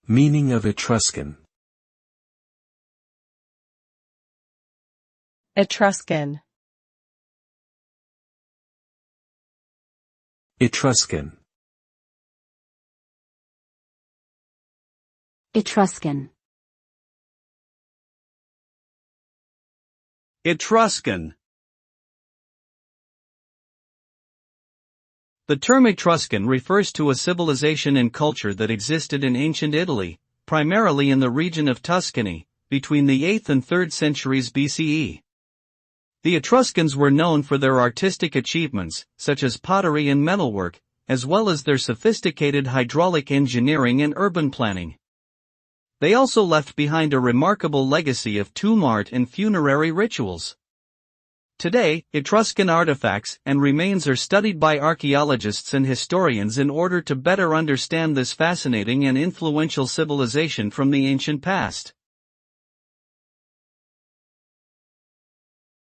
Meaning of Etruscan. Etruscan. Etruscan. Etruscan. Etruscan. The term Etruscan refers to a civilization and culture that existed in ancient Italy, primarily in the region of Tuscany, between the 8th and 3rd centuries BCE. The Etruscans were known for their artistic achievements, such as pottery and metalwork, as well as their sophisticated hydraulic engineering and urban planning. They also left behind a remarkable legacy of tomb art and funerary rituals. Today, Etruscan artifacts and remains are studied by archaeologists and historians in order to better understand this fascinating and influential civilization from the ancient past.